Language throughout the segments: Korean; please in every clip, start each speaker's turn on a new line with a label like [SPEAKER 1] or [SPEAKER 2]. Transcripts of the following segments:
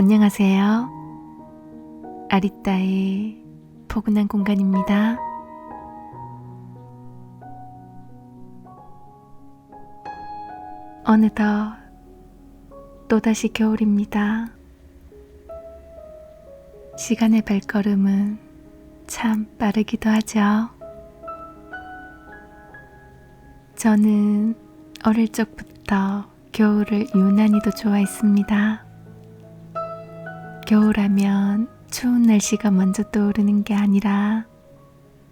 [SPEAKER 1] 안녕하세요. 아리따의 포근한 공간입니다. 어느덧 또다시 겨울입니다. 시간의 발걸음은 참 빠르기도 하죠. 저는 어릴 적부터 겨울을 유난히도 좋아했습니다. 겨울하면 추운 날씨가 먼저 떠오르는 게 아니라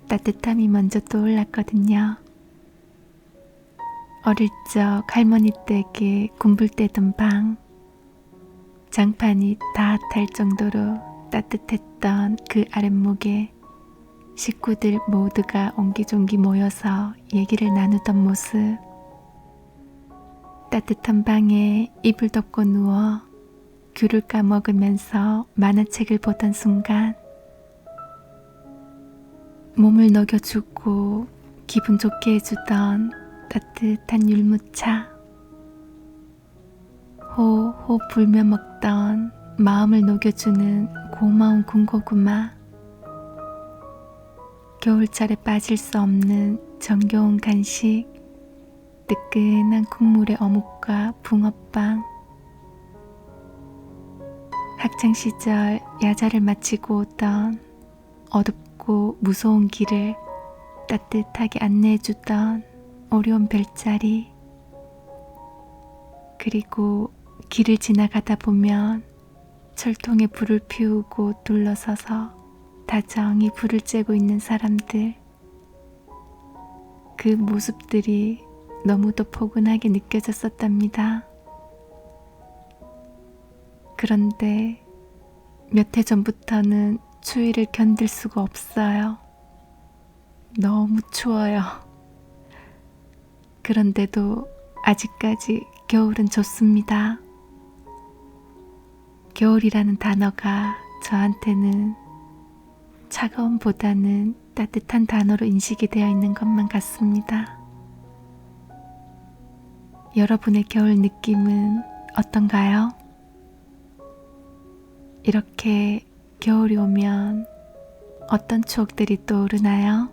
[SPEAKER 1] 따뜻함이 먼저 떠올랐거든요. 어릴 적 할머니 댁에 군불 떼던 방, 장판이 닿을 정도로 따뜻했던 그 아랫목에 식구들 모두가 옹기종기 모여서 얘기를 나누던 모습, 따뜻한 방에 이불 덮고 누워 귤을 까먹으면서 만화책을 보던 순간 몸을 녹여주고 기분 좋게 해주던 따뜻한 율무차, 호호 불며 먹던 마음을 녹여주는 고마운 군고구마, 겨울철에 빠질 수 없는 정겨운 간식, 뜨끈한 국물의 어묵과 붕어빵, 학창시절 야자를 마치고 오던 어둡고 무서운 길을 따뜻하게 안내해주던 어려운 별자리, 그리고 길을 지나가다 보면 철통에 불을 피우고 둘러서서 다정히 불을 쬐고 있는 사람들, 그 모습들이 너무도 포근하게 느껴졌었답니다. 그런데 몇 해 전부터는 추위를 견딜 수가 없어요. 너무 추워요. 그런데도 아직까지 겨울은 좋습니다. 겨울이라는 단어가 저한테는 차가움보다는 따뜻한 단어로 인식이 되어 있는 것만 같습니다. 여러분의 겨울 느낌은 어떤가요? 이렇게 겨울이 오면 어떤 추억들이 떠오르나요?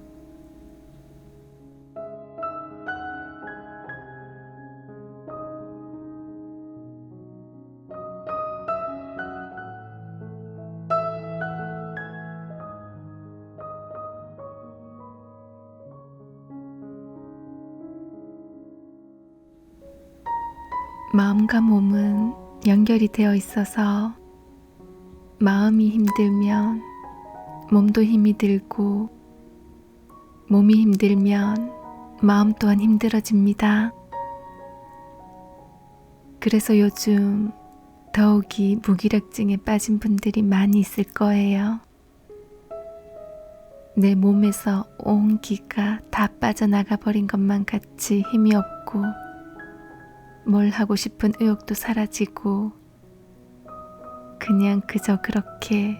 [SPEAKER 1] 마음과 몸은 연결이 되어 있어서 마음이 힘들면 몸도 힘이 들고, 몸이 힘들면 마음 또한 힘들어집니다. 그래서 요즘 더욱이 무기력증에 빠진 분들이 많이 있을 거예요. 내 몸에서 온 기가 다 빠져나가 버린 것만 같이 힘이 없고, 뭘 하고 싶은 의욕도 사라지고, 그냥 그저 그렇게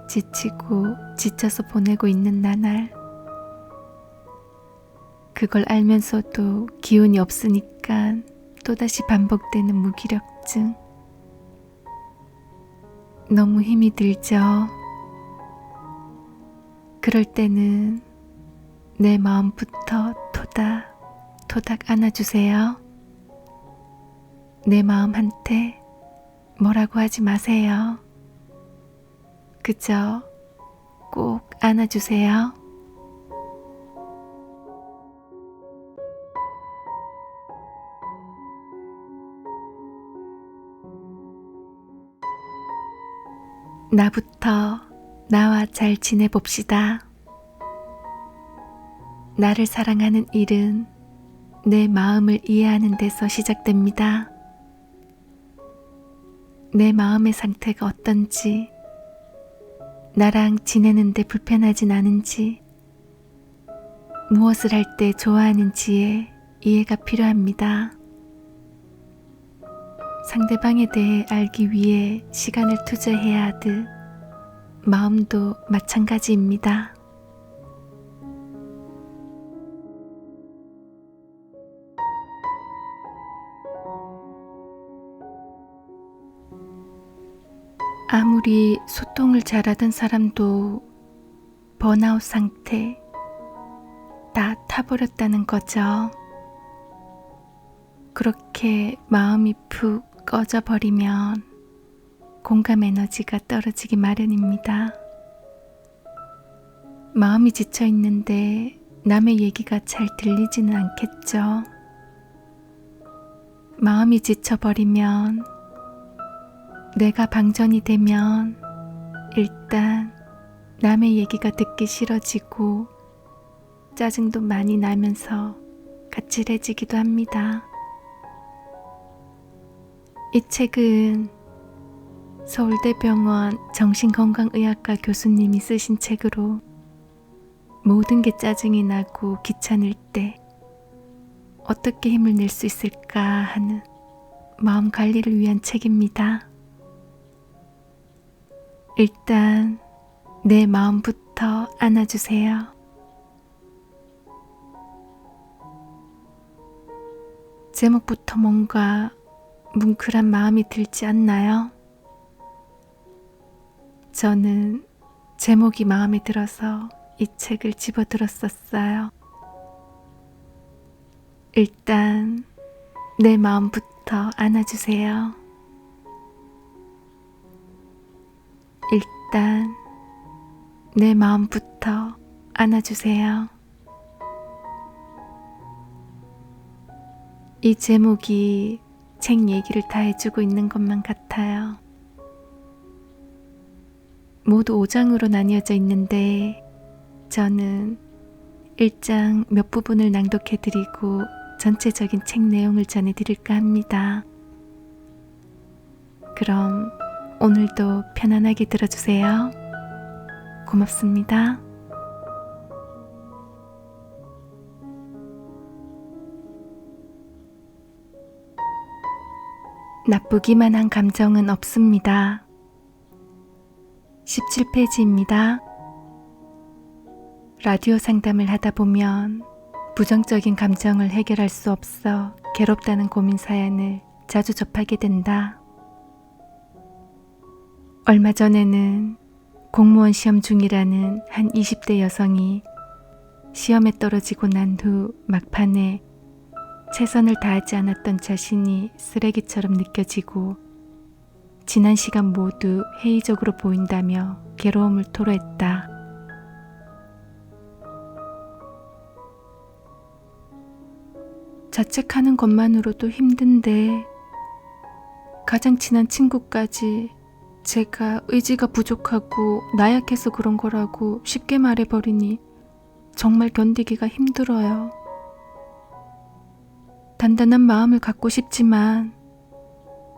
[SPEAKER 1] 지치고 지쳐서 보내고 있는 나날, 그걸 알면서도 기운이 없으니까 또다시 반복되는 무기력증, 너무 힘이 들죠. 그럴 때는 내 마음부터 토닥토닥 안아주세요. 내 마음한테 뭐라고 하지 마세요. 그저 꼭 안아주세요. 나부터 나와 잘 지내봅시다. 나를 사랑하는 일은 내 마음을 이해하는 데서 시작됩니다. 내 마음의 상태가 어떤지, 나랑 지내는데 불편하진 않은지, 무엇을 할 때 좋아하는지에 이해가 필요합니다. 상대방에 대해 알기 위해 시간을 투자해야 하듯 마음도 마찬가지입니다. 아무리 소통을 잘하던 사람도 번아웃 상태 다 타버렸다는 거죠. 그렇게 마음이 푹 꺼져버리면 공감 에너지가 떨어지기 마련입니다. 마음이 지쳐 있는데 남의 얘기가 잘 들리지는 않겠죠. 마음이 지쳐버리면, 뇌가 방전이 되면 일단 남의 얘기가 듣기 싫어지고 짜증도 많이 나면서 까칠해지기도 합니다. 이 책은 서울대병원 정신건강의학과 교수님이 쓰신 책으로 모든 게 짜증이 나고 귀찮을 때 어떻게 힘을 낼 수 있을까 하는 마음 관리를 위한 책입니다. 일단 내 마음부터 안아주세요. 제목부터 뭔가 뭉클한 마음이 들지 않나요? 저는 제목이 마음에 들어서 이 책을 집어들었었어요. 일단 내 마음부터 안아주세요. 일단 내 마음부터 안아주세요. 이 제목이 책 얘기를 다 해주고 있는 것만 같아요. 모두 5장으로 나뉘어져 있는데 저는 1장 몇 부분을 낭독해드리고 전체적인 책 내용을 전해드릴까 합니다. 그럼 오늘도 편안하게 들어주세요. 고맙습니다. 나쁘기만 한 감정은 없습니다. 17페이지입니다. 라디오 상담을 하다 보면 부정적인 감정을 해결할 수 없어 괴롭다는 고민 사연을 자주 접하게 된다. 얼마 전에는 공무원 시험 중이라는 한 20대 여성이 시험에 떨어지고 난 후 막판에 최선을 다하지 않았던 자신이 쓰레기처럼 느껴지고 지난 시간 모두 회의적으로 보인다며 괴로움을 토로했다. 자책하는 것만으로도 힘든데 가장 친한 친구까지 제가 의지가 부족하고 나약해서 그런 거라고 쉽게 말해버리니 정말 견디기가 힘들어요. 단단한 마음을 갖고 싶지만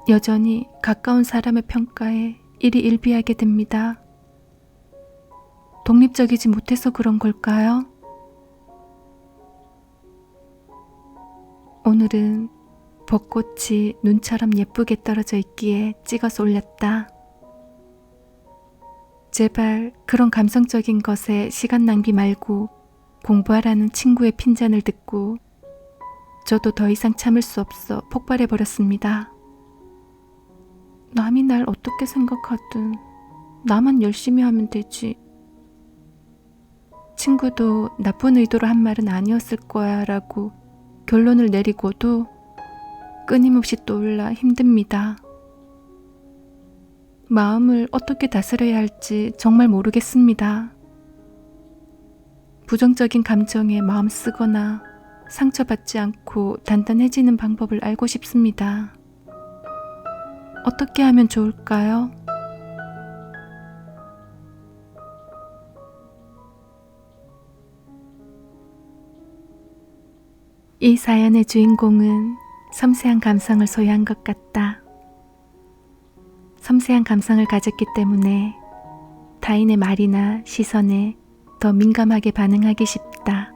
[SPEAKER 1] 여전히 가까운 사람의 평가에 일희일비하게 됩니다. 독립적이지 못해서 그런 걸까요? 오늘은 벚꽃이 눈처럼 예쁘게 떨어져 있기에 찍어서 올렸다. 제발 그런 감성적인 것에 시간 낭비 말고 공부하라는 친구의 핀잔을 듣고 저도 더 이상 참을 수 없어 폭발해버렸습니다. 남이 날 어떻게 생각하든 나만 열심히 하면 되지. 친구도 나쁜 의도로 한 말은 아니었을 거야 라고 결론을 내리고도 끊임없이 떠올라 힘듭니다. 마음을 어떻게 다스려야 할지 정말 모르겠습니다. 부정적인 감정에 마음 쓰거나 상처받지 않고 단단해지는 방법을 알고 싶습니다. 어떻게 하면 좋을까요? 이 사연의 주인공은 섬세한 감성을 소유한 것 같다. 섬세한 감성을 가졌기 때문에 타인의 말이나 시선에 더 민감하게 반응하기 쉽다.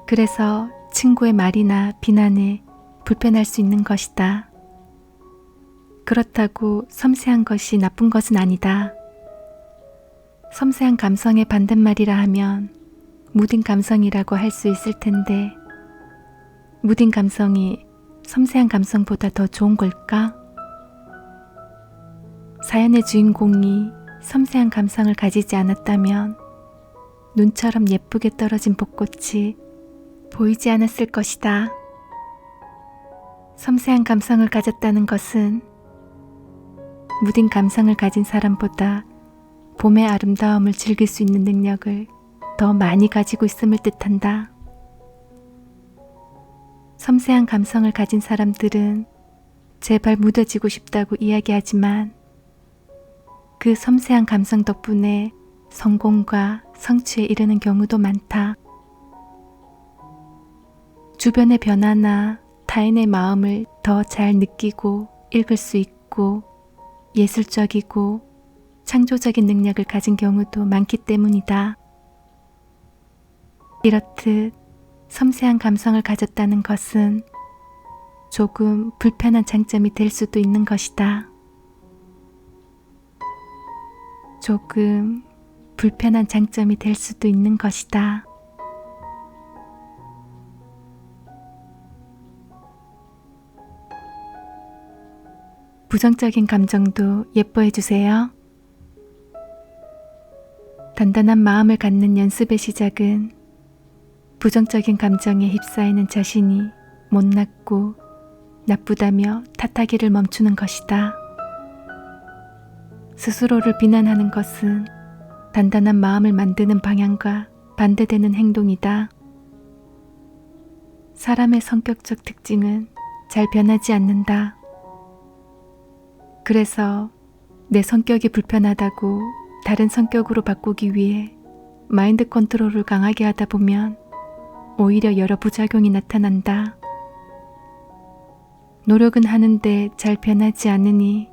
[SPEAKER 1] 그래서 친구의 말이나 비난에 불편할 수 있는 것이다. 그렇다고 섬세한 것이 나쁜 것은 아니다. 섬세한 감성의 반대말이라 하면 무딘 감성이라고 할 수 있을 텐데 무딘 감성이 섬세한 감성보다 더 좋은 걸까? 사연의 주인공이 섬세한 감성을 가지지 않았다면 눈처럼 예쁘게 떨어진 벚꽃이 보이지 않았을 것이다. 섬세한 감성을 가졌다는 것은 무딘 감성을 가진 사람보다 봄의 아름다움을 즐길 수 있는 능력을 더 많이 가지고 있음을 뜻한다. 섬세한 감성을 가진 사람들은 제발 무뎌지고 싶다고 이야기하지만 그 섬세한 감성 덕분에 성공과 성취에 이르는 경우도 많다. 주변의 변화나 타인의 마음을 더 잘 느끼고 읽을 수 있고 예술적이고 창조적인 능력을 가진 경우도 많기 때문이다. 이렇듯 섬세한 감성을 가졌다는 것은 조금 불편한 장점이 될 수도 있는 것이다. 조금 불편한 장점이 될 수도 있는 것이다. 부정적인 감정도 예뻐해 주세요. 단단한 마음을 갖는 연습의 시작은 부정적인 감정에 휩싸이는 자신이 못났고 나쁘다며 탓하기를 멈추는 것이다. 스스로를 비난하는 것은 단단한 마음을 만드는 방향과 반대되는 행동이다. 사람의 성격적 특징은 잘 변하지 않는다. 그래서 내 성격이 불편하다고 다른 성격으로 바꾸기 위해 마인드 컨트롤을 강하게 하다 보면 오히려 여러 부작용이 나타난다. 노력은 하는데 잘 변하지 않으니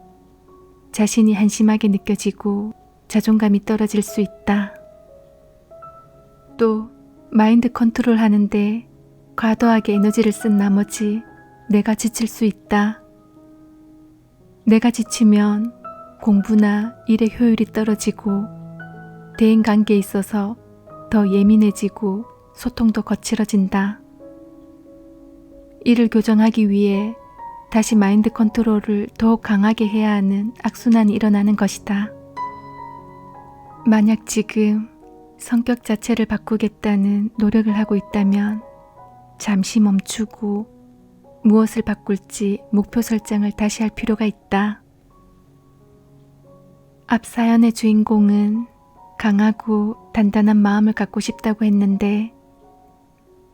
[SPEAKER 1] 자신이 한심하게 느껴지고 자존감이 떨어질 수 있다. 또 마인드 컨트롤 하는데 과도하게 에너지를 쓴 나머지 내가 지칠 수 있다. 내가 지치면 공부나 일의 효율이 떨어지고 대인관계에 있어서 더 예민해지고 소통도 거칠어진다. 이를 교정하기 위해 다시 마인드 컨트롤을 더욱 강하게 해야 하는 악순환이 일어나는 것이다. 만약 지금 성격 자체를 바꾸겠다는 노력을 하고 있다면 잠시 멈추고 무엇을 바꿀지 목표 설정을 다시 할 필요가 있다. 앞 사연의 주인공은 강하고 단단한 마음을 갖고 싶다고 했는데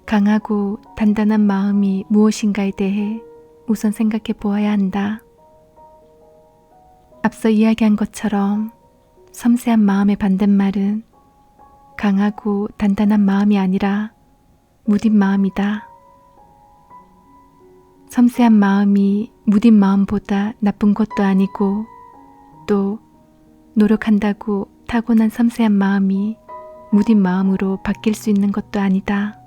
[SPEAKER 1] 강하고 단단한 마음이 무엇인가에 대해 우선 생각해 보아야 한다. 앞서 이야기한 것처럼 섬세한 마음의 반대말은 강하고 단단한 마음이 아니라 무딘 마음이다. 섬세한 마음이 무딘 마음보다 나쁜 것도 아니고 또 노력한다고 타고난 섬세한 마음이 무딘 마음으로 바뀔 수 있는 것도 아니다.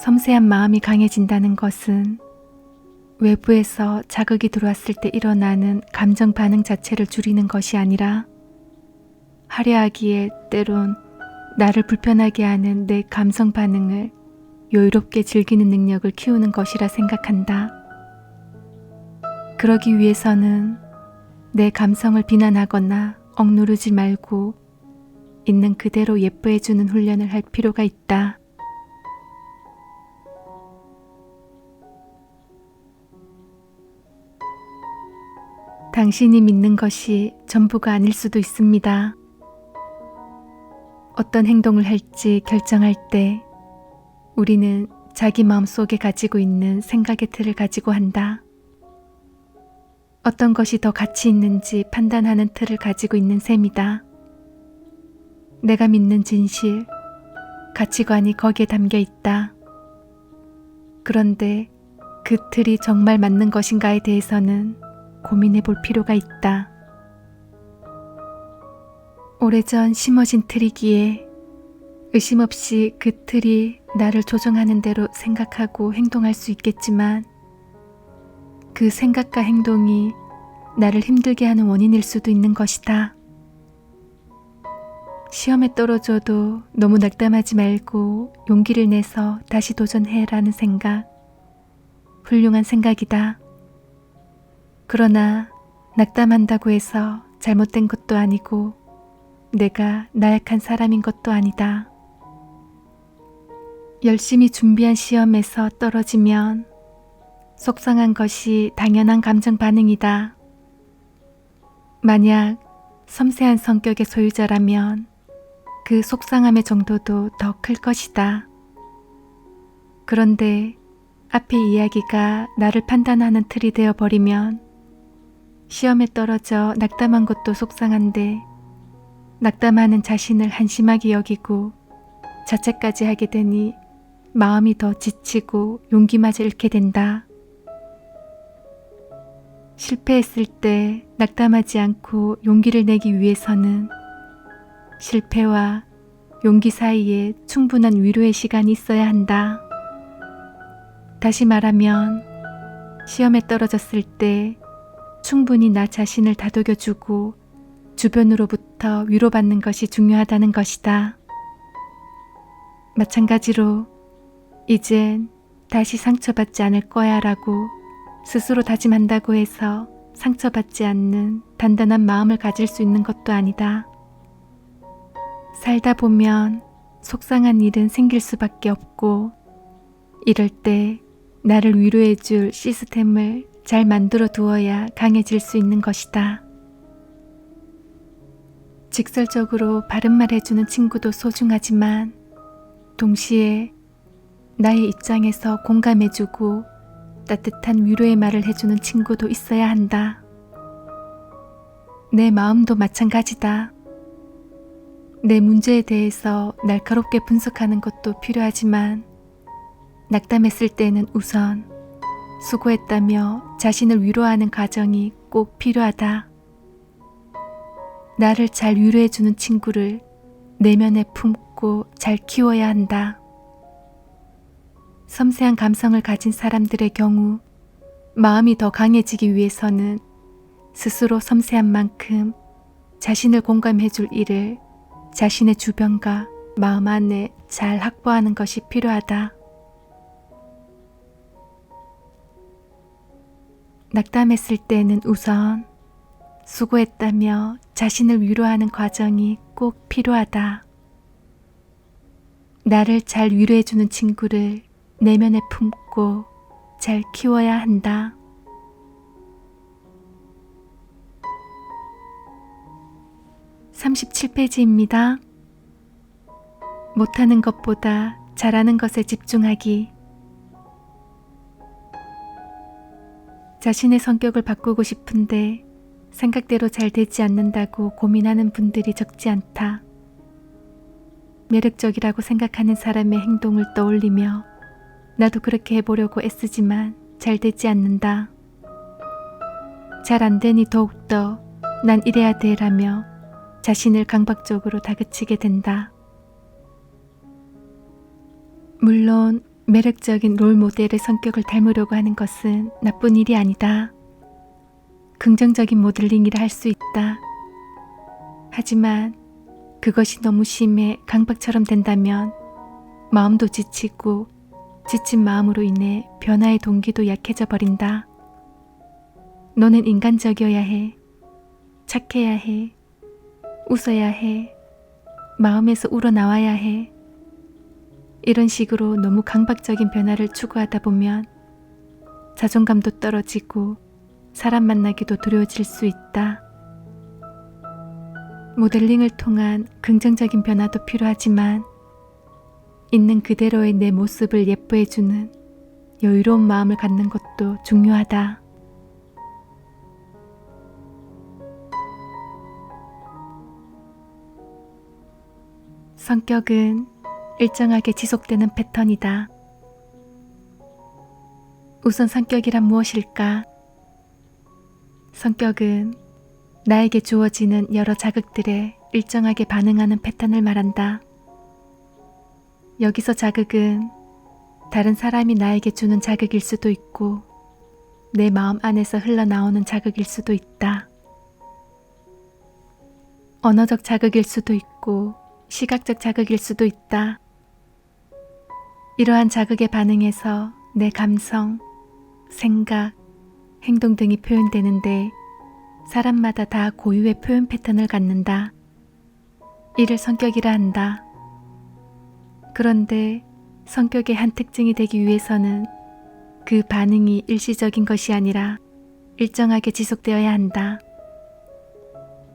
[SPEAKER 1] 섬세한 마음이 강해진다는 것은 외부에서 자극이 들어왔을 때 일어나는 감정 반응 자체를 줄이는 것이 아니라 하려 하기에 때론 나를 불편하게 하는 내 감성 반응을 여유롭게 즐기는 능력을 키우는 것이라 생각한다. 그러기 위해서는 내 감성을 비난하거나 억누르지 말고 있는 그대로 예뻐해주는 훈련을 할 필요가 있다. 당신이 믿는 것이 전부가 아닐 수도 있습니다. 어떤 행동을 할지 결정할 때 우리는 자기 마음속에 가지고 있는 생각의 틀을 가지고 한다. 어떤 것이 더 가치 있는지 판단하는 틀을 가지고 있는 셈이다. 내가 믿는 진실, 가치관이 거기에 담겨 있다. 그런데 그 틀이 정말 맞는 것인가에 대해서는 고민해 볼 필요가 있다. 오래전 심어진 틀이기에 의심 없이 그 틀이 나를 조종하는 대로 생각하고 행동할 수 있겠지만 그 생각과 행동이 나를 힘들게 하는 원인일 수도 있는 것이다. 시험에 떨어져도 너무 낙담하지 말고 용기를 내서 다시 도전해라는 생각, 훌륭한 생각이다. 그러나 낙담한다고 해서 잘못된 것도 아니고 내가 나약한 사람인 것도 아니다. 열심히 준비한 시험에서 떨어지면 속상한 것이 당연한 감정 반응이다. 만약 섬세한 성격의 소유자라면 그 속상함의 정도도 더 클 것이다. 그런데 앞의 이야기가 나를 판단하는 틀이 되어버리면 시험에 떨어져 낙담한 것도 속상한데 낙담하는 자신을 한심하게 여기고 자책까지 하게 되니 마음이 더 지치고 용기마저 잃게 된다. 실패했을 때 낙담하지 않고 용기를 내기 위해서는 실패와 용기 사이에 충분한 위로의 시간이 있어야 한다. 다시 말하면 시험에 떨어졌을 때 충분히 나 자신을 다독여주고 주변으로부터 위로받는 것이 중요하다는 것이다. 마찬가지로 이젠 다시 상처받지 않을 거야 라고 스스로 다짐한다고 해서 상처받지 않는 단단한 마음을 가질 수 있는 것도 아니다. 살다 보면 속상한 일은 생길 수밖에 없고 이럴 때 나를 위로해줄 시스템을 잘 만들어 두어야 강해질 수 있는 것이다. 직설적으로 바른 말 해주는 친구도 소중하지만 동시에 나의 입장에서 공감해주고 따뜻한 위로의 말을 해주는 친구도 있어야 한다. 내 마음도 마찬가지다. 내 문제에 대해서 날카롭게 분석하는 것도 필요하지만 낙담했을 때는 우선 수고했다며 자신을 위로하는 과정이 꼭 필요하다. 나를 잘 위로해주는 친구를 내면에 품고 잘 키워야 한다. 섬세한 감성을 가진 사람들의 경우 마음이 더 강해지기 위해서는 스스로 섬세한 만큼 자신을 공감해줄 일을 자신의 주변과 마음 안에 잘 확보하는 것이 필요하다. 낙담했을 때는 우선 수고했다며 자신을 위로하는 과정이 꼭 필요하다. 나를 잘 위로해주는 친구를 내면에 품고 잘 키워야 한다. (37페이지입니다) 못하는 것보다 잘하는 것에 집중하기. 자신의 성격을 바꾸고 싶은데 생각대로 잘 되지 않는다고 고민하는 분들이 적지 않다. 매력적이라고 생각하는 사람의 행동을 떠올리며 나도 그렇게 해보려고 애쓰지만 잘 되지 않는다. 잘 안 되니 더욱더 난 이래야 돼라며 자신을 강박적으로 다그치게 된다. 물론 매력적인 롤모델의 성격을 닮으려고 하는 것은 나쁜 일이 아니다. 긍정적인 모델링이라 할 수 있다. 하지만 그것이 너무 심해 강박처럼 된다면 마음도 지치고 지친 마음으로 인해 변화의 동기도 약해져 버린다. 너는 인간적이어야 해. 착해야 해. 웃어야 해. 마음에서 우러나와야 해. 이런 식으로 너무 강박적인 변화를 추구하다 보면 자존감도 떨어지고 사람 만나기도 두려워질 수 있다. 모델링을 통한 긍정적인 변화도 필요하지만 있는 그대로의 내 모습을 예뻐해주는 여유로운 마음을 갖는 것도 중요하다. 성격은 일정하게 지속되는 패턴이다. 우선 성격이란 무엇일까? 성격은 나에게 주어지는 여러 자극들에 일정하게 반응하는 패턴을 말한다. 여기서 자극은 다른 사람이 나에게 주는 자극일 수도 있고 내 마음 안에서 흘러나오는 자극일 수도 있다. 언어적 자극일 수도 있고 시각적 자극일 수도 있다. 이러한 자극에 반응해서 내 감성, 생각, 행동 등이 표현되는데 사람마다 다 고유의 표현 패턴을 갖는다. 이를 성격이라 한다. 그런데 성격의 한 특징이 되기 위해서는 그 반응이 일시적인 것이 아니라 일정하게 지속되어야 한다.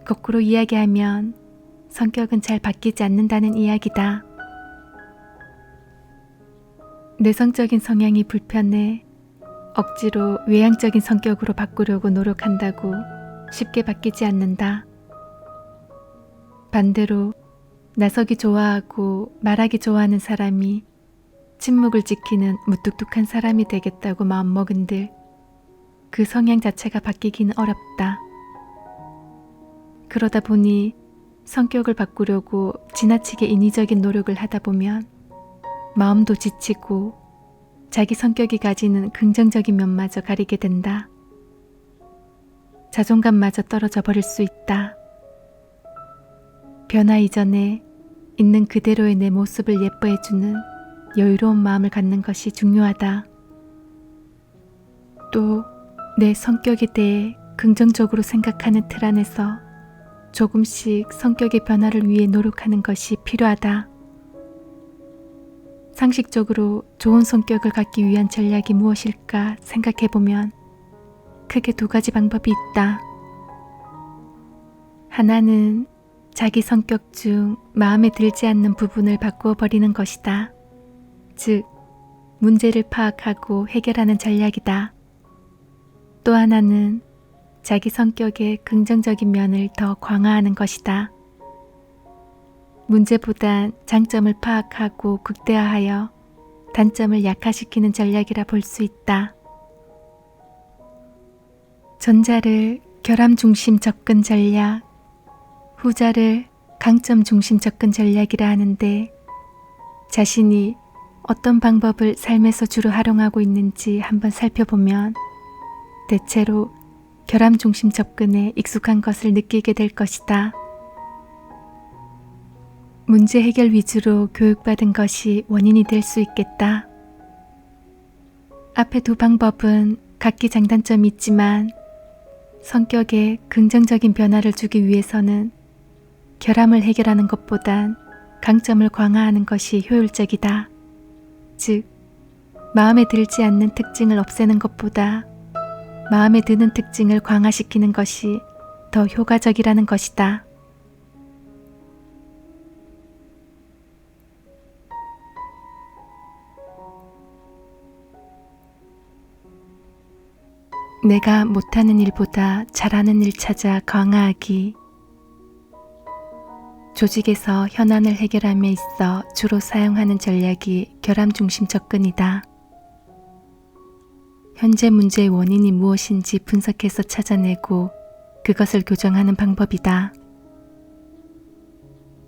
[SPEAKER 1] 거꾸로 이야기하면 성격은 잘 바뀌지 않는다는 이야기다. 내성적인 성향이 불편해 억지로 외향적인 성격으로 바꾸려고 노력한다고 쉽게 바뀌지 않는다. 반대로 나서기 좋아하고 말하기 좋아하는 사람이 침묵을 지키는 무뚝뚝한 사람이 되겠다고 마음먹은들 그 성향 자체가 바뀌기는 어렵다. 그러다 보니 성격을 바꾸려고 지나치게 인위적인 노력을 하다 보면 마음도 지치고 자기 성격이 가지는 긍정적인 면마저 가리게 된다. 자존감마저 떨어져 버릴 수 있다. 변화 이전에 있는 그대로의 내 모습을 예뻐해주는 여유로운 마음을 갖는 것이 중요하다. 또 내 성격에 대해 긍정적으로 생각하는 틀 안에서 조금씩 성격의 변화를 위해 노력하는 것이 필요하다. 상식적으로 좋은 성격을 갖기 위한 전략이 무엇일까 생각해보면 크게 두 가지 방법이 있다. 하나는 자기 성격 중 마음에 들지 않는 부분을 바꾸어 버리는 것이다. 즉, 문제를 파악하고 해결하는 전략이다. 또 하나는 자기 성격의 긍정적인 면을 더 강화하는 것이다. 문제보단 장점을 파악하고 극대화하여 단점을 약화시키는 전략이라 볼 수 있다. 전자를 결함 중심 접근 전략, 후자를 강점 중심 접근 전략이라 하는데 자신이 어떤 방법을 삶에서 주로 활용하고 있는지 한번 살펴보면 대체로 결함 중심 접근에 익숙한 것을 느끼게 될 것이다. 문제 해결 위주로 교육받은 것이 원인이 될 수 있겠다. 앞에 두 방법은 각기 장단점이 있지만 성격에 긍정적인 변화를 주기 위해서는 결함을 해결하는 것보단 강점을 강화하는 것이 효율적이다. 즉, 마음에 들지 않는 특징을 없애는 것보다 마음에 드는 특징을 강화시키는 것이 더 효과적이라는 것이다. 내가 못하는 일보다 잘하는 일 찾아 강화하기. 조직에서 현안을 해결함에 있어 주로 사용하는 전략이 결함 중심 접근이다. 현재 문제의 원인이 무엇인지 분석해서 찾아내고 그것을 교정하는 방법이다.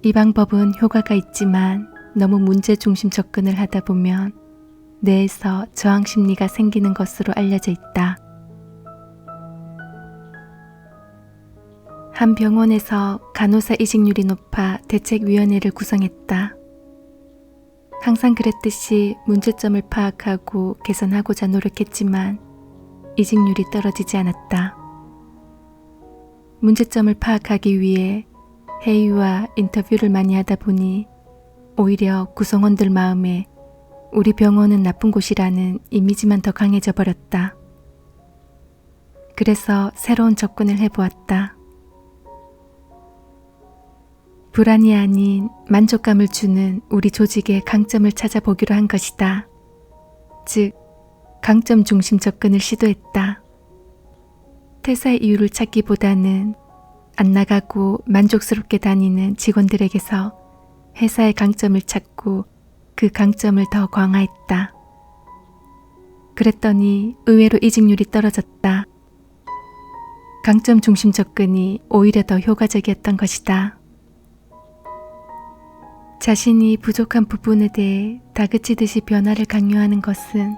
[SPEAKER 1] 이 방법은 효과가 있지만 너무 문제 중심 접근을 하다 보면 뇌에서 저항 심리가 생기는 것으로 알려져 있다. 한 병원에서 간호사 이직률이 높아 대책위원회를 구성했다. 항상 그랬듯이 문제점을 파악하고 개선하고자 노력했지만 이직률이 떨어지지 않았다. 문제점을 파악하기 위해 회의와 인터뷰를 많이 하다 보니 오히려 구성원들 마음에 우리 병원은 나쁜 곳이라는 이미지만 더 강해져 버렸다. 그래서 새로운 접근을 해보았다. 불안이 아닌 만족감을 주는 우리 조직의 강점을 찾아보기로 한 것이다. 즉, 강점 중심 접근을 시도했다. 퇴사의 이유를 찾기보다는 안 나가고 만족스럽게 다니는 직원들에게서 회사의 강점을 찾고 그 강점을 더 강화했다. 그랬더니 의외로 이직률이 떨어졌다. 강점 중심 접근이 오히려 더 효과적이었던 것이다. 자신이 부족한 부분에 대해 다그치듯이 변화를 강요하는 것은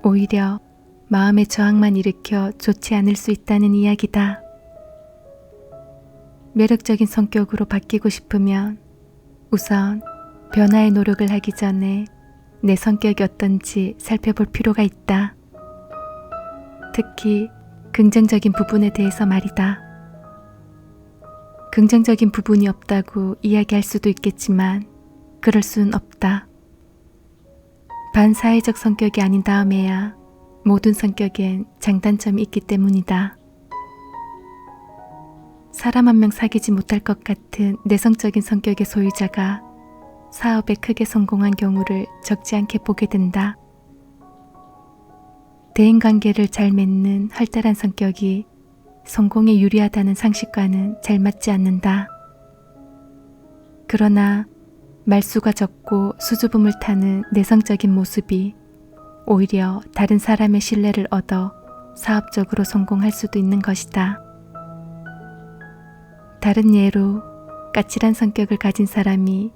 [SPEAKER 1] 오히려 마음의 저항만 일으켜 좋지 않을 수 있다는 이야기다. 매력적인 성격으로 바뀌고 싶으면 우선 변화의 노력을 하기 전에 내 성격이 어떤지 살펴볼 필요가 있다. 특히 긍정적인 부분에 대해서 말이다. 긍정적인 부분이 없다고 이야기할 수도 있겠지만 그럴 순 없다. 반사회적 성격이 아닌 다음에야 모든 성격엔 장단점이 있기 때문이다. 사람 한 명 사귀지 못할 것 같은 내성적인 성격의 소유자가 사업에 크게 성공한 경우를 적지 않게 보게 된다. 대인관계를 잘 맺는 활달한 성격이 성공에 유리하다는 상식과는 잘 맞지 않는다. 그러나 말수가 적고 수줍음을 타는 내성적인 모습이 오히려 다른 사람의 신뢰를 얻어 사업적으로 성공할 수도 있는 것이다. 다른 예로 까칠한 성격을 가진 사람이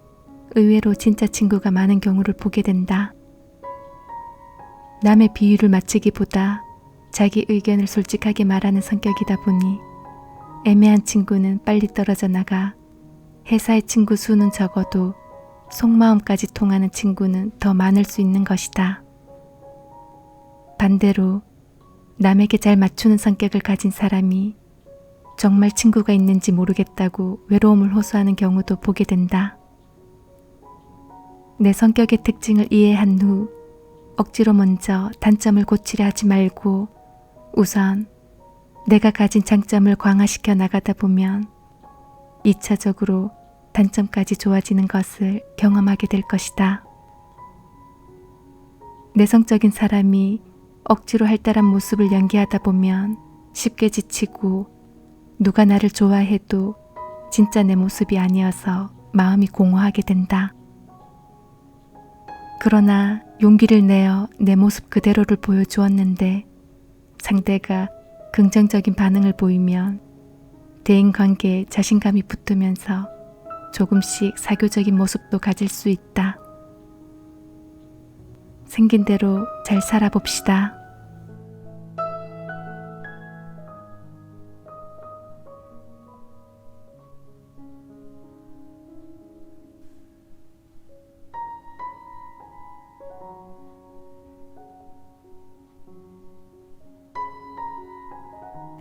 [SPEAKER 1] 의외로 진짜 친구가 많은 경우를 보게 된다. 남의 비유를 맞추기보다 자기 의견을 솔직하게 말하는 성격이다 보니 애매한 친구는 빨리 떨어져 나가 회사의 친구 수는 적어도 속마음까지 통하는 친구는 더 많을 수 있는 것이다. 반대로 남에게 잘 맞추는 성격을 가진 사람이 정말 친구가 있는지 모르겠다고 외로움을 호소하는 경우도 보게 된다. 내 성격의 특징을 이해한 후 억지로 먼저 단점을 고치려 하지 말고 우선 내가 가진 장점을 강화시켜 나가다 보면 2차적으로 단점까지 좋아지는 것을 경험하게 될 것이다. 내성적인 사람이 억지로 활달한 모습을 연기하다 보면 쉽게 지치고 누가 나를 좋아해도 진짜 내 모습이 아니어서 마음이 공허하게 된다. 그러나 용기를 내어 내 모습 그대로를 보여주었는데 상대가 긍정적인 반응을 보이면 대인관계에 자신감이 붙으면서 조금씩 사교적인 모습도 가질 수 있다. 생긴 대로 잘 살아봅시다.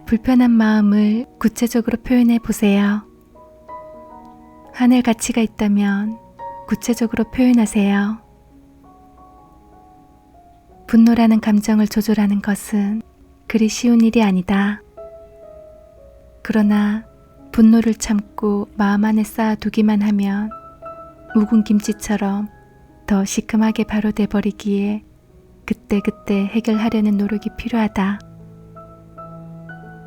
[SPEAKER 1] 불편한 마음을 구체적으로 표현해 보세요. 화낼 가치가 있다면 구체적으로 표현하세요. 분노라는 감정을 조절하는 것은 그리 쉬운 일이 아니다. 그러나 분노를 참고 마음 안에 쌓아두기만 하면 묵은 김치처럼 더 시큼하게 발효돼 버리기에 그때그때 해결하려는 노력이 필요하다.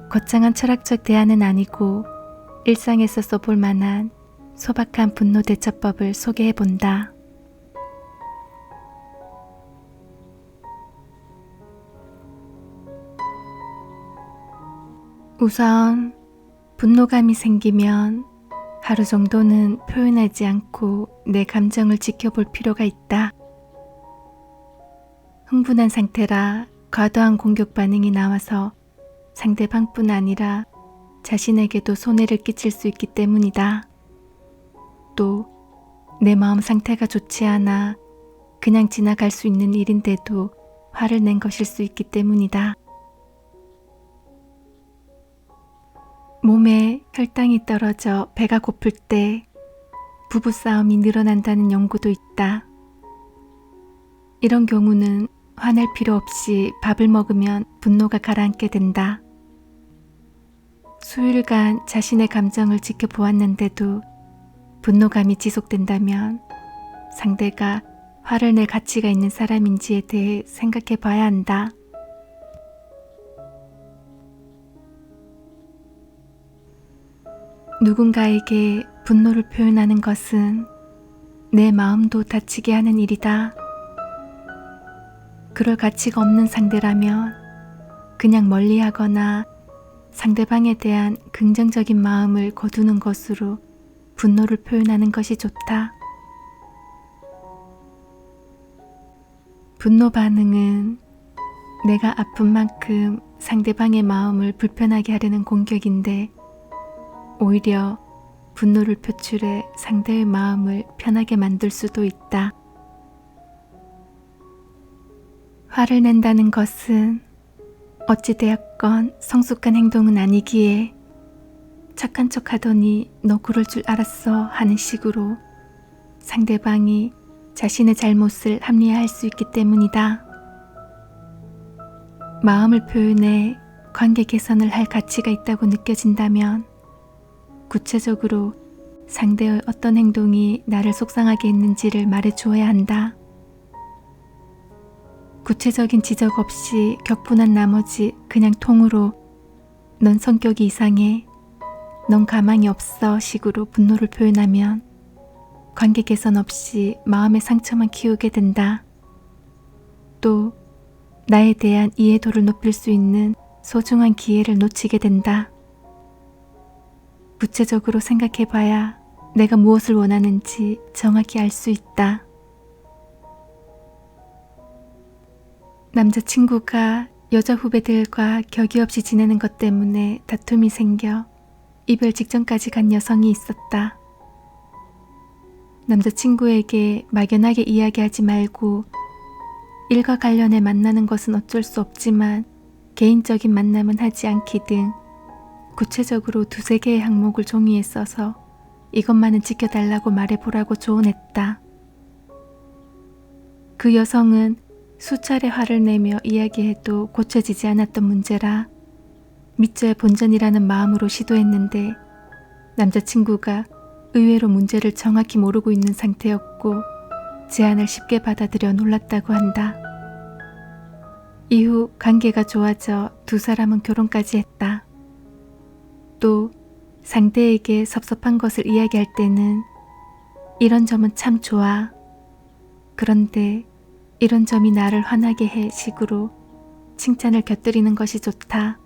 [SPEAKER 1] 거창한 철학적 대안은 아니고 일상에서 써볼 만한 소박한 분노 대처법을 소개해 본다. 우선 분노감이 생기면 하루 정도는 표현하지 않고 내 감정을 지켜볼 필요가 있다. 흥분한 상태라 과도한 공격 반응이 나와서 상대방뿐 아니라 자신에게도 손해를 끼칠 수 있기 때문이다. 또 내 마음 상태가 좋지 않아 그냥 지나갈 수 있는 일인데도 화를 낸 것일 수 있기 때문이다. 몸에 혈당이 떨어져 배가 고플 때 부부싸움이 늘어난다는 연구도 있다. 이런 경우는 화낼 필요 없이 밥을 먹으면 분노가 가라앉게 된다. 수일간 자신의 감정을 지켜보았는데도 분노감이 지속된다면 상대가 화를 낼 가치가 있는 사람인지에 대해 생각해 봐야 한다. 누군가에게 분노를 표현하는 것은 내 마음도 다치게 하는 일이다. 그럴 가치가 없는 상대라면 그냥 멀리하거나 상대방에 대한 긍정적인 마음을 거두는 것으로 분노를 표현하는 것이 좋다. 분노 반응은 내가 아픈 만큼 상대방의 마음을 불편하게 하려는 공격인데 오히려 분노를 표출해 상대의 마음을 편하게 만들 수도 있다. 화를 낸다는 것은 어찌되었건 성숙한 행동은 아니기에 착한 척 하더니 너 그럴 줄 알았어 하는 식으로 상대방이 자신의 잘못을 합리화할 수 있기 때문이다. 마음을 표현해 관계 개선을 할 가치가 있다고 느껴진다면 구체적으로 상대의 어떤 행동이 나를 속상하게 했는지를 말해주어야 한다. 구체적인 지적 없이 격분한 나머지 그냥 통으로 넌 성격이 이상해, 넌 가망이 없어 식으로 분노를 표현하면 관계 개선 없이 마음의 상처만 키우게 된다. 또 나에 대한 이해도를 높일 수 있는 소중한 기회를 놓치게 된다. 구체적으로 생각해봐야 내가 무엇을 원하는지 정확히 알 수 있다. 남자친구가 여자 후배들과 격이 없이 지내는 것 때문에 다툼이 생겨 이별 직전까지 간 여성이 있었다. 남자친구에게 막연하게 이야기하지 말고 일과 관련해 만나는 것은 어쩔 수 없지만 개인적인 만남은 하지 않기 등 구체적으로 2-3개의 항목을 종이에 써서 이것만은 지켜달라고 말해보라고 조언했다. 그 여성은 수차례 화를 내며 이야기해도 고쳐지지 않았던 문제라 믿져야 본전이라는 마음으로 시도했는데 남자친구가 의외로 문제를 정확히 모르고 있는 상태였고 제안을 쉽게 받아들여 놀랐다고 한다. 이후 관계가 좋아져 2사람은 결혼까지 했다. 또 상대에게 섭섭한 것을 이야기할 때는 이런 점은 참 좋아. 그런데 이런 점이 나를 화나게 해 식으로 칭찬을 곁들이는 것이 좋다.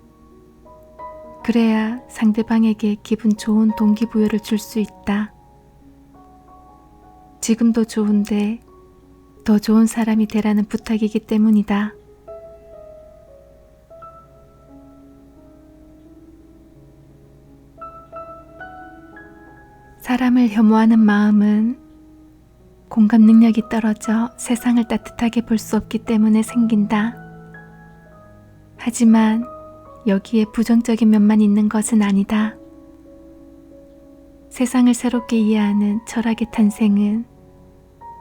[SPEAKER 1] 그래야 상대방에게 기분 좋은 동기부여를 줄 수 있다. 지금도 좋은데 더 좋은 사람이 되라는 부탁이기 때문이다. 사람을 혐오하는 마음은 공감 능력이 떨어져 세상을 따뜻하게 볼 수 없기 때문에 생긴다. 하지만 여기에 부정적인 면만 있는 것은 아니다. 세상을 새롭게 이해하는 철학의 탄생은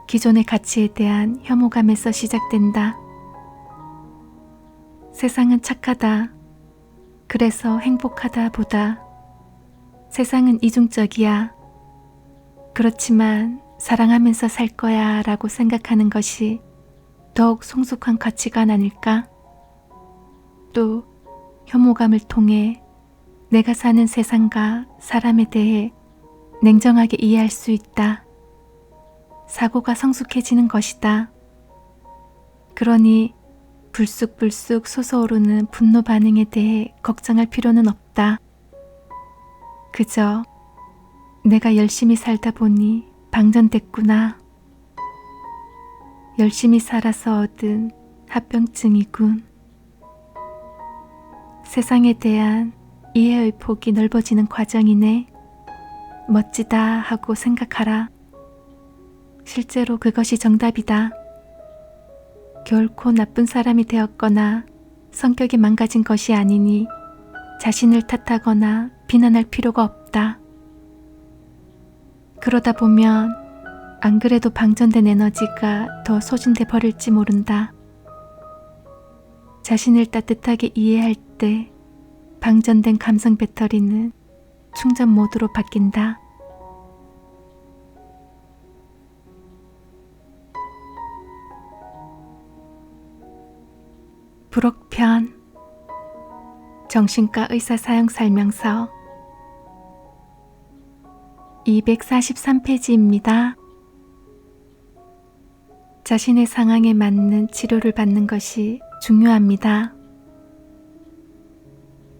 [SPEAKER 1] 기존의 가치에 대한 혐오감에서 시작된다. 세상은 착하다, 그래서 행복하다 보다 세상은 이중적이야, 그렇지만 사랑하면서 살 거야 라고 생각하는 것이 더욱 성숙한 가치관 아닐까? 또 혐오감을 통해 내가 사는 세상과 사람에 대해 냉정하게 이해할 수 있다. 사고가 성숙해지는 것이다. 그러니 불쑥불쑥 솟아오르는 분노 반응에 대해 걱정할 필요는 없다. 그저 내가 열심히 살다 보니 방전됐구나. 열심히 살아서 얻은 합병증이군. 세상에 대한 이해의 폭이 넓어지는 과정이네. 멋지다 하고 생각하라. 실제로 그것이 정답이다. 결코 나쁜 사람이 되었거나 성격이 망가진 것이 아니니 자신을 탓하거나 비난할 필요가 없다. 그러다 보면 안 그래도 방전된 에너지가 더 소진돼 버릴지 모른다. 자신을 따뜻하게 이해할 때 방전된 감성 배터리는 충전 모드로 바뀐다. 부록편 정신과 의사 사용 설명서 243페이지입니다. 자신의 상황에 맞는 치료를 받는 것이 중요합니다.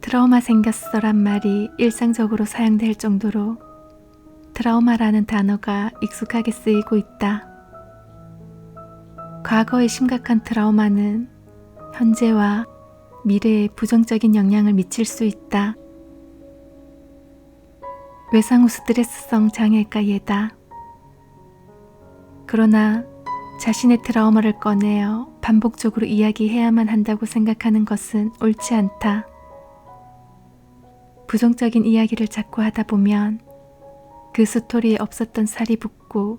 [SPEAKER 1] 트라우마 생겼어란 말이 일상적으로 사용될 정도로 트라우마라는 단어가 익숙하게 쓰이고 있다. 과거의 심각한 트라우마는 현재와 미래에 부정적인 영향을 미칠 수 있다. 외상 후 스트레스성 장애가 예다. 그러나 자신의 트라우마를 꺼내어 반복적으로 이야기해야만 한다고 생각하는 것은 옳지 않다. 부정적인 이야기를 자꾸 하다 보면 그 스토리에 없었던 살이 붙고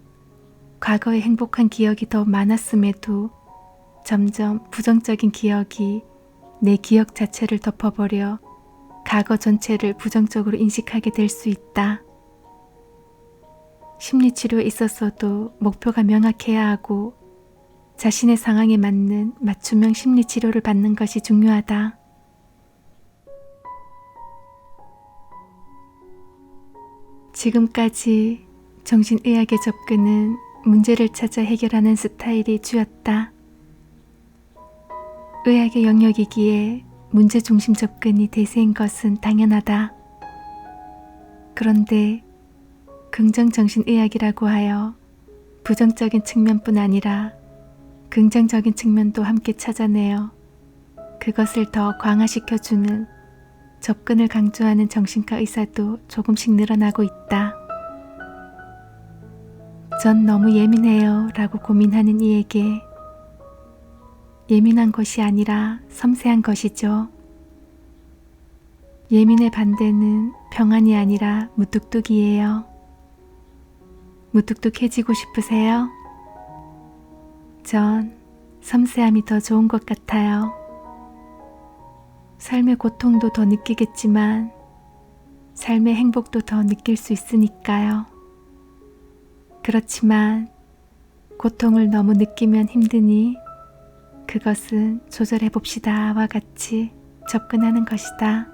[SPEAKER 1] 과거의 행복한 기억이 더 많았음에도 점점 부정적인 기억이 내 기억 자체를 덮어버려 과거 전체를 부정적으로 인식하게 될 수 있다. 심리치료에 있어서도 목표가 명확해야 하고 자신의 상황에 맞는 맞춤형 심리치료를 받는 것이 중요하다. 지금까지 정신의학의 접근은 문제를 찾아 해결하는 스타일이 주였다. 의학의 영역이기에 문제 중심 접근이 대세인 것은 당연하다. 그런데 긍정정신의학이라고 하여 부정적인 측면뿐 아니라 긍정적인 측면도 함께 찾아내어 그것을 더 강화시켜주는 접근을 강조하는 정신과 의사도 조금씩 늘어나고 있다. 전 너무 예민해요 라고 고민하는 이에게 예민한 것이 아니라 섬세한 것이죠. 예민의 반대는 평안이 아니라 무뚝뚝이에요. 무뚝뚝해지고 싶으세요? 전 섬세함이 더 좋은 것 같아요. 삶의 고통도 더 느끼겠지만 삶의 행복도 더 느낄 수 있으니까요. 그렇지만 고통을 너무 느끼면 힘드니 그것은 조절해 봅시다와 같이 접근하는 것이다.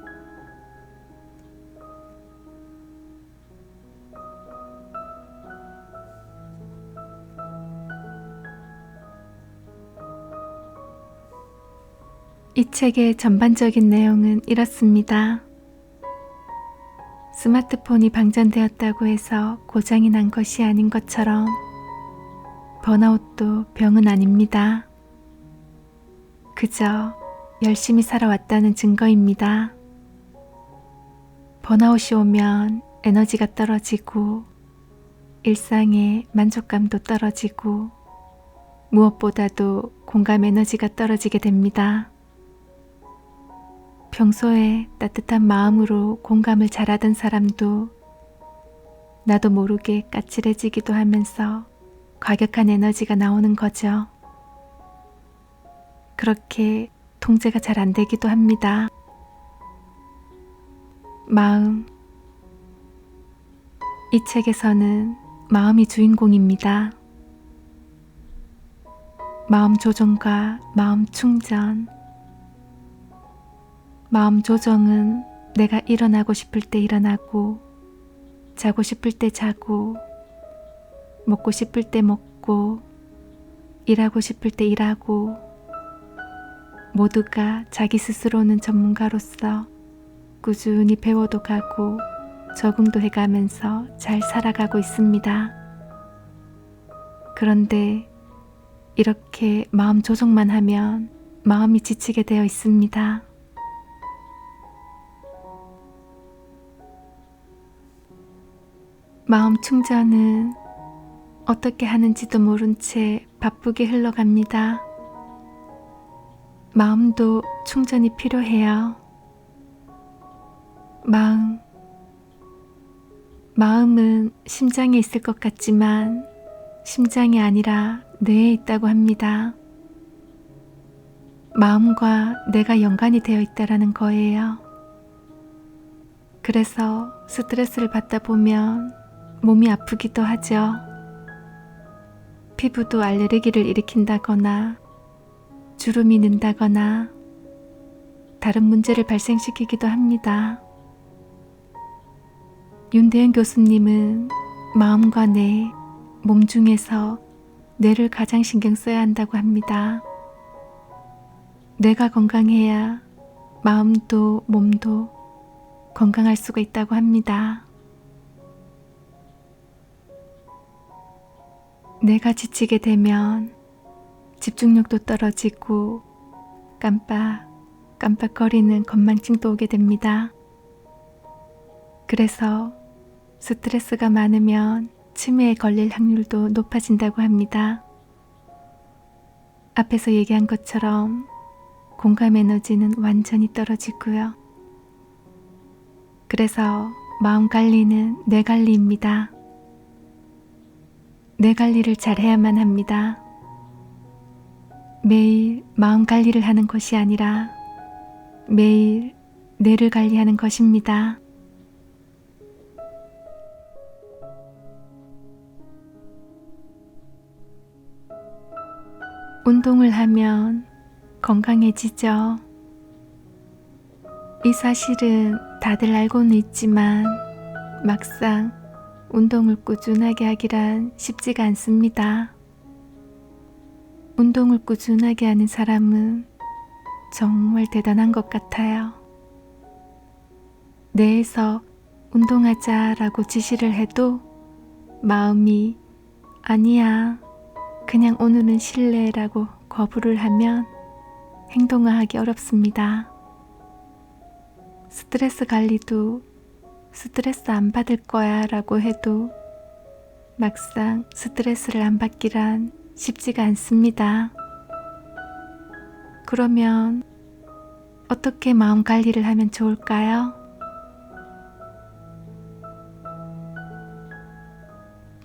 [SPEAKER 1] 이 책의 전반적인 내용은 이렇습니다. 스마트폰이 방전되었다고 해서 고장이 난 것이 아닌 것처럼 번아웃도 병은 아닙니다. 그저 열심히 살아왔다는 증거입니다. 번아웃이 오면 에너지가 떨어지고 일상의 만족감도 떨어지고 무엇보다도 공감 에너지가 떨어지게 됩니다. 평소에 따뜻한 마음으로 공감을 잘하던 사람도 나도 모르게 까칠해지기도 하면서 과격한 에너지가 나오는 거죠. 그렇게 통제가 잘 안 되기도 합니다. 마음. 이 책에서는 마음이 주인공입니다. 마음 조정과 마음 충전. 마음 조정은 내가 일어나고 싶을 때 일어나고 자고 싶을 때 자고 먹고 싶을 때 먹고 일하고 싶을 때 일하고 모두가 자기 스스로는 전문가로서 꾸준히 배워도 가고 적응도 해가면서 잘 살아가고 있습니다. 그런데 이렇게 마음 조정만 하면 마음이 지치게 되어 있습니다. 마음 충전은 어떻게 하는지도 모른 채 바쁘게 흘러갑니다. 마음도 충전이 필요해요. 마음은 심장에 있을 것 같지만 심장이 아니라 뇌에 있다고 합니다. 마음과 뇌가 연관이 되어 있다라는 거예요. 그래서 스트레스를 받다 보면 몸이 아프기도 하죠. 피부도 알레르기를 일으킨다거나 주름이 는다거나 다른 문제를 발생시키기도 합니다. 윤대현 교수님은 마음과 뇌, 몸 중에서 뇌를 가장 신경 써야 한다고 합니다. 뇌가 건강해야 마음도 몸도 건강할 수가 있다고 합니다. 뇌가 지치게 되면 집중력도 떨어지고 깜빡거리는 건망증도 오게 됩니다. 그래서 스트레스가 많으면 치매에 걸릴 확률도 높아진다고 합니다. 앞에서 얘기한 것처럼 공감 에너지는 완전히 떨어지고요. 그래서 마음 관리는 뇌 관리입니다. 뇌 관리를 잘 해야만 합니다. 매일 마음 관리를 하는 것이 아니라 매일 뇌를 관리하는 것입니다. 운동을 하면 건강해지죠. 이 사실은 다들 알고는 있지만 막상 운동을 꾸준하게 하기란 쉽지가 않습니다. 운동을 꾸준하게 하는 사람은 정말 대단한 것 같아요. 뇌에서 운동하자라고 지시를 해도 마음이 아니야, 그냥 오늘은 쉴래라고 거부를 하면 행동화하기 어렵습니다. 스트레스 관리도 스트레스 안 받을 거야 라고 해도 막상 스트레스를 안 받기란 쉽지가 않습니다. 그러면 어떻게 마음 관리를 하면 좋을까요?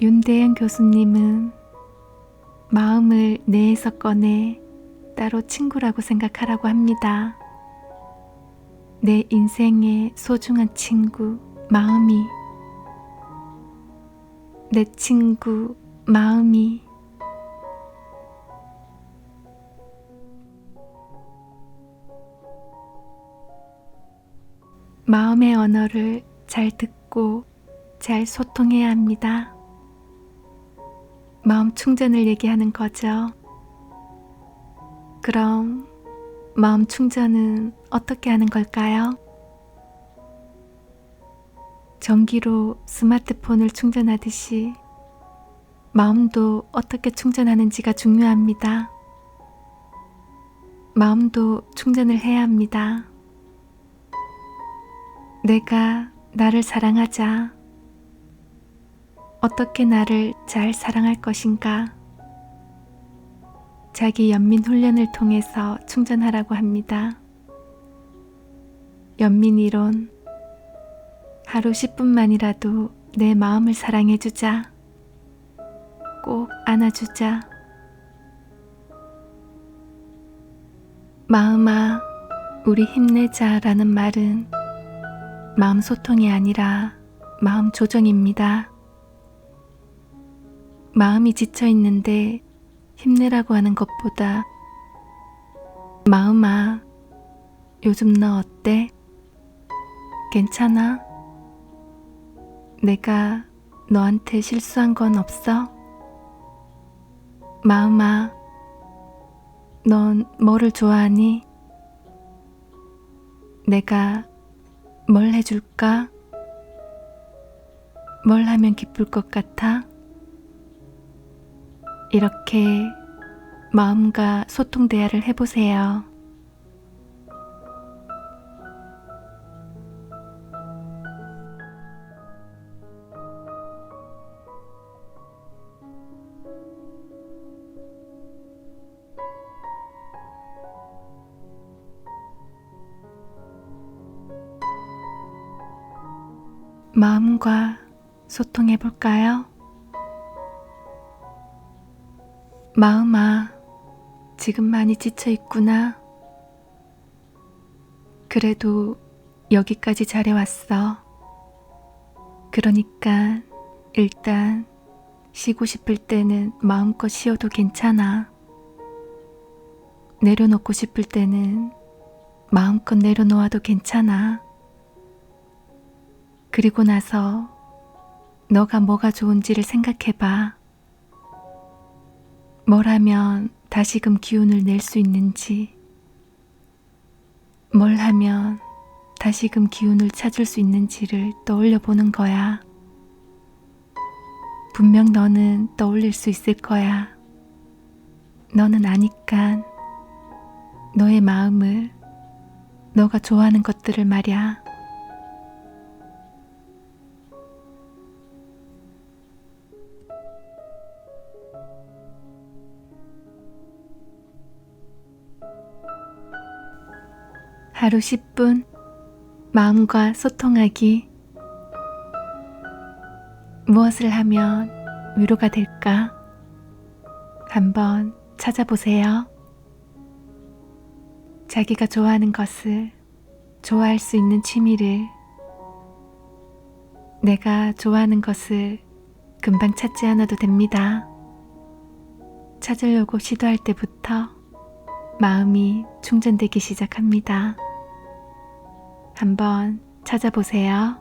[SPEAKER 1] 윤대현 교수님은 마음을 뇌에서 꺼내 따로 친구라고 생각하라고 합니다. 내 인생의 소중한 친구, 마음이. 내 친구, 마음이. 마음의 언어를 잘 듣고 잘 소통해야 합니다. 마음 충전을 얘기하는 거죠. 그럼 마음 충전은 어떻게 하는 걸까요? 전기로 스마트폰을 충전하듯이 마음도 어떻게 충전하는지가 중요합니다. 마음도 충전을 해야 합니다. 내가 나를 사랑하자. 어떻게 나를 잘 사랑할 것인가? 자기 연민 훈련을 통해서 충전하라고 합니다. 연민 이론. 하루 10분만이라도 내 마음을 사랑해주자. 꼭 안아주자. 마음아, 우리 힘내자 라는 말은 마음 소통이 아니라 마음 조정입니다. 마음이 지쳐 있는데 힘내라고 하는 것보다 마음아, 요즘 너 어때? 괜찮아? 내가 너한테 실수한 건 없어? 마음아, 넌 뭐를 좋아하니? 내가 뭘 해줄까? 뭘 하면 기쁠 것 같아? 이렇게 마음과 소통 대화를 해보세요. 마음과 소통해 볼까요? 마음아, 지금 많이 지쳐 있구나. 그래도 여기까지 잘해왔어. 그러니까 일단 쉬고 싶을 때는 마음껏 쉬어도 괜찮아. 내려놓고 싶을 때는 마음껏 내려놓아도 괜찮아. 그리고 나서 너가 뭐가 좋은지를 생각해봐. 뭘 하면 다시금 기운을 낼 수 있는지, 뭘 하면 다시금 기운을 찾을 수 있는지를 떠올려 보는 거야. 분명 너는 떠올릴 수 있을 거야. 너는 아니까 너의 마음을, 너가 좋아하는 것들을 말야. 하루 10분 마음과 소통하기. 무엇을 하면 위로가 될까? 한번 찾아보세요. 자기가 좋아하는 것을, 좋아할 수 있는 취미를, 내가 좋아하는 것을 금방 찾지 않아도 됩니다. 찾으려고 시도할 때부터 마음이 충전되기 시작합니다. 한번 찾아보세요.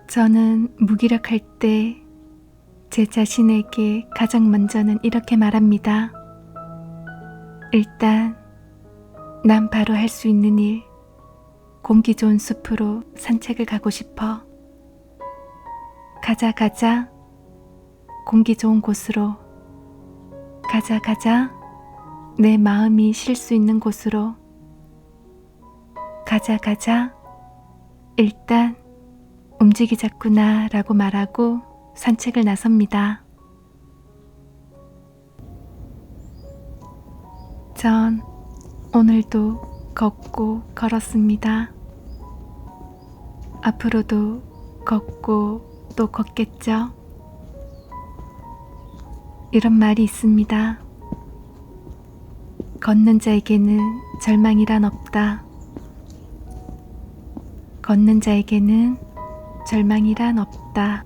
[SPEAKER 1] 저는 무기력할 때 제 자신에게 가장 먼저는 이렇게 말합니다. 일단 난 바로 할 수 있는 일, 공기 좋은 숲으로 산책을 가고 싶어. 가자. 공기 좋은 곳으로. 가자. 내 마음이 쉴 수 있는 곳으로. 가자. 일단 움직이자꾸나 라고 말하고 산책을 나섭니다. 전 오늘도 걷고 걸었습니다. 앞으로도 걷고 또 걷겠죠. 이런 말이 있습니다. 걷는 자에게는 절망이란 없다. 걷는 자에게는 절망이란 없다.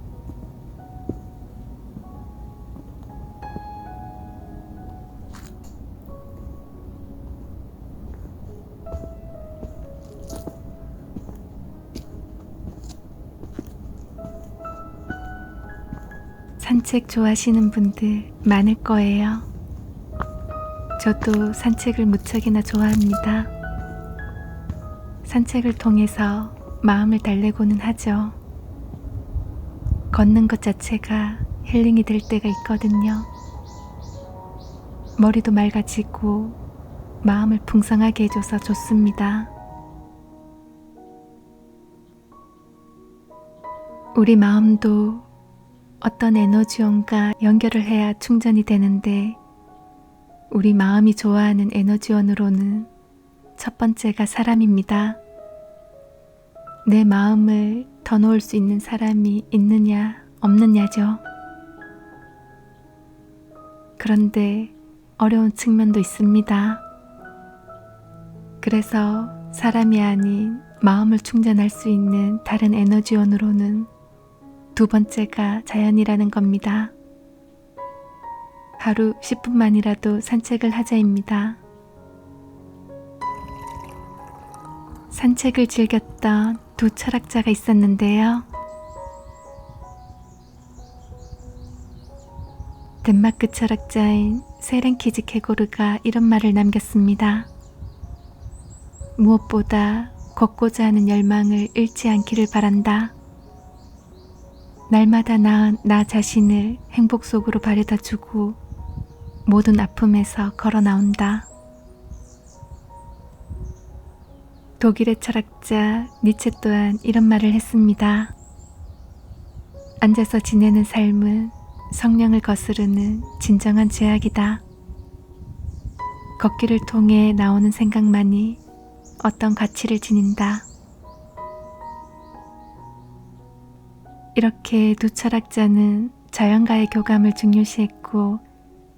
[SPEAKER 1] 산책 좋아하시는 분들 많을 거예요. 저도 산책을 무척이나 좋아합니다. 산책을 통해서 마음을 달래고는 하죠. 걷는 것 자체가 힐링이 될 때가 있거든요. 머리도 맑아지고 마음을 풍성하게 해줘서 좋습니다. 우리 마음도 어떤 에너지원과 연결을 해야 충전이 되는데, 우리 마음이 좋아하는 에너지원으로는 첫 번째가 사람입니다. 내 마음을 더 놓을 수 있는 사람이 있느냐 없느냐죠. 그런데 어려운 측면도 있습니다. 그래서 사람이 아닌 마음을 충전할 수 있는 다른 에너지원으로는 두 번째가 자연이라는 겁니다. 하루 10분만이라도 산책을 하자입니다. 산책을 즐겼던 두 철학자가 있었는데요. 덴마크 철학자인 세렌 키즈케고르가 이런 말을 남겼습니다. 무엇보다 걷고자 하는 열망을 잃지 않기를 바란다. 날마다 나은 나 자신을 행복 속으로 바래다 주고 모든 아픔에서 걸어 나온다. 독일의 철학자 니체 또한 이런 말을 했습니다. 앉아서 지내는 삶은 성령을 거스르는 진정한 죄악이다. 걷기를 통해 나오는 생각만이 어떤 가치를 지닌다. 이렇게 두 철학자는 자연과의 교감을 중요시했고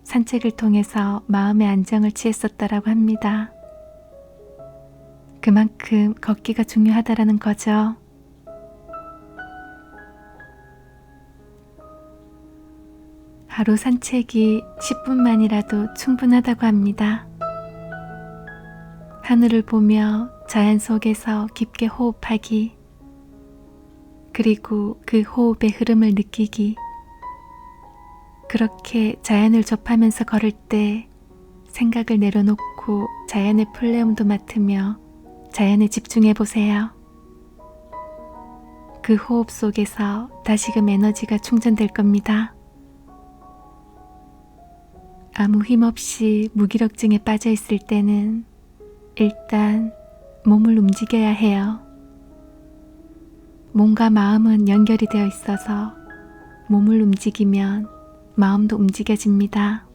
[SPEAKER 1] 산책을 통해서 마음의 안정을 취했었다라고 합니다. 그만큼 걷기가 중요하다라는 거죠. 하루 산책이 10분만이라도 충분하다고 합니다. 하늘을 보며 자연 속에서 깊게 호흡하기, 그리고 그 호흡의 흐름을 느끼기. 그렇게 자연을 접하면서 걸을 때 생각을 내려놓고 자연의 플레음도 맡으며 자연에 집중해 보세요. 그 호흡 속에서 다시금 에너지가 충전될 겁니다. 아무 힘 없이 무기력증에 빠져 있을 때는 일단 몸을 움직여야 해요. 몸과 마음은 연결이 되어 있어서 몸을 움직이면 마음도 움직여집니다.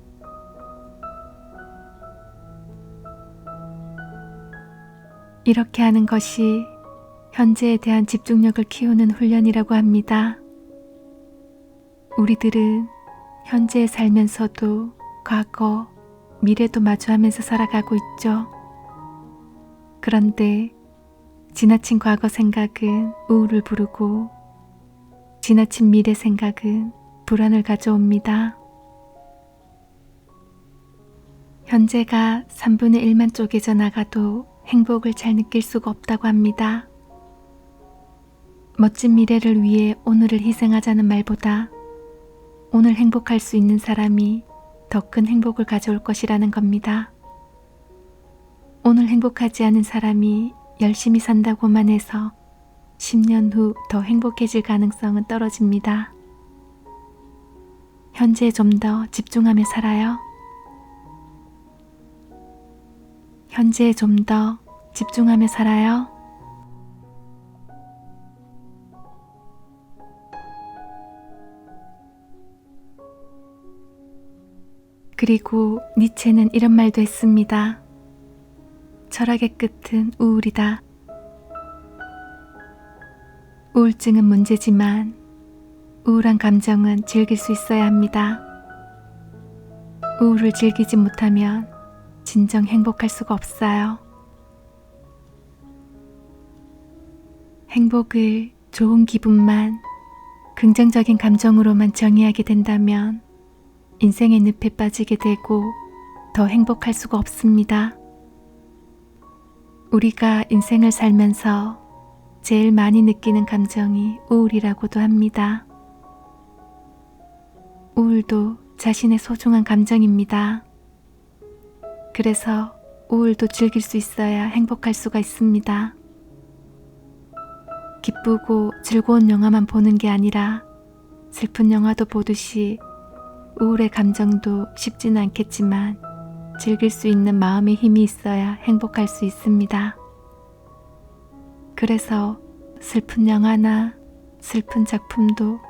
[SPEAKER 1] 이렇게 하는 것이 현재에 대한 집중력을 키우는 훈련이라고 합니다. 우리들은 현재에 살면서도 과거, 미래도 마주하면서 살아가고 있죠. 그런데 지나친 과거 생각은 우울을 부르고 지나친 미래 생각은 불안을 가져옵니다. 현재가 3분의 1만 쪼개져 나가도 행복을 잘 느낄 수가 없다고 합니다. 멋진 미래를 위해 오늘을 희생하자는 말보다 오늘 행복할 수 있는 사람이 더 큰 행복을 가져올 것이라는 겁니다. 오늘 행복하지 않은 사람이 열심히 산다고만 해서 10년 후 더 행복해질 가능성은 떨어집니다. 현재에 좀 더 집중하며 살아요. 현재에 좀 더 집중하며 살아요. 그리고 니체는 이런 말도 했습니다. 철학의 끝은 우울이다. 우울증은 문제지만 우울한 감정은 즐길 수 있어야 합니다. 우울을 즐기지 못하면 진정 행복할 수가 없어요. 행복을 좋은 기분만, 긍정적인 감정으로만 정의하게 된다면 인생의 늪에 빠지게 되고 더 행복할 수가 없습니다. 우리가 인생을 살면서 제일 많이 느끼는 감정이 우울이라고도 합니다. 우울도 자신의 소중한 감정입니다. 그래서 우울도 즐길 수 있어야 행복할 수가 있습니다. 기쁘고 즐거운 영화만 보는 게 아니라 슬픈 영화도 보듯이 우울의 감정도 쉽지는 않겠지만 즐길 수 있는 마음의 힘이 있어야 행복할 수 있습니다. 그래서 슬픈 영화나 슬픈 작품도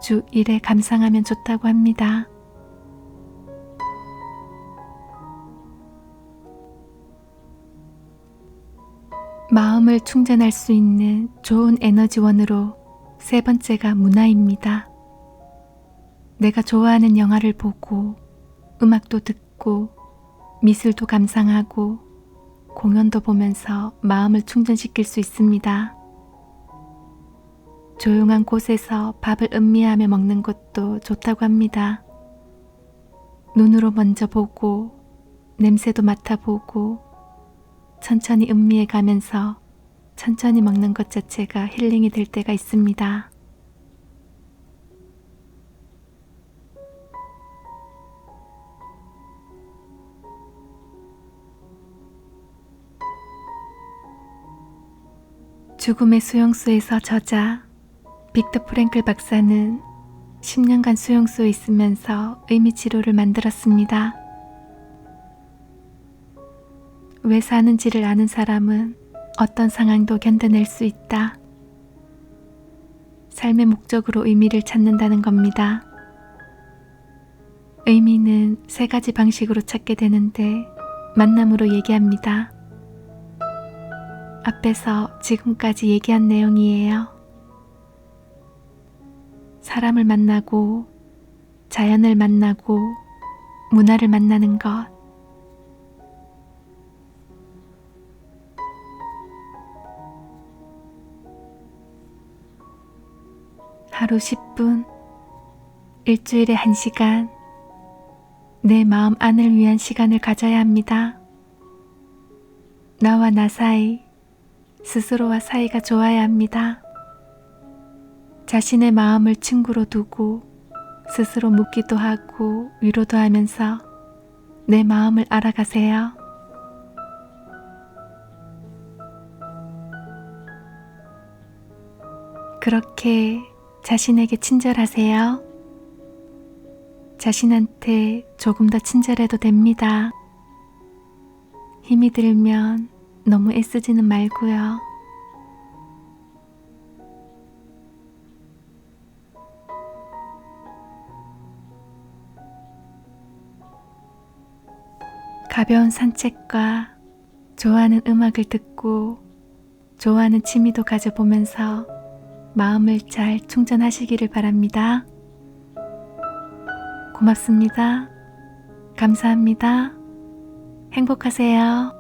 [SPEAKER 1] 주 1회 감상하면 좋다고 합니다. 마음을 충전할 수 있는 좋은 에너지원으로 세 번째가 문화입니다. 내가 좋아하는 영화를 보고 음악도 듣고 미술도 감상하고 공연도 보면서 마음을 충전시킬 수 있습니다. 조용한 곳에서 밥을 음미하며 먹는 것도 좋다고 합니다. 눈으로 먼저 보고 냄새도 맡아보고 천천히 음미해 가면서 천천히 먹는 것 자체가 힐링이 될 때가 있습니다. 죽음의 수용소에서 저자 빅터 프랭클 박사는 10년간 수용소에 있으면서 의미치료를 만들었습니다. 왜 사는지를 아는 사람은 어떤 상황도 견뎌낼 수 있다. 삶의 목적으로 의미를 찾는다는 겁니다. 의미는 세 가지 방식으로 찾게 되는데 만남으로 얘기합니다. 앞에서 지금까지 얘기한 내용이에요. 사람을 만나고 자연을 만나고 문화를 만나는 것. 하루 10분, 일주일에 1시간, 내 마음 안을 위한 시간을 가져야 합니다. 나와 나 사이, 스스로와 사이가 좋아야 합니다. 자신의 마음을 친구로 두고 스스로 묻기도 하고 위로도 하면서 내 마음을 알아가세요. 그렇게 자신에게 친절하세요. 자신한테 조금 더 친절해도 됩니다. 힘이 들면 너무 애쓰지는 말고요. 가벼운 산책과 좋아하는 음악을 듣고 좋아하는 취미도 가져보면서 마음을 잘 충전하시기를 바랍니다. 고맙습니다. 감사합니다. 행복하세요.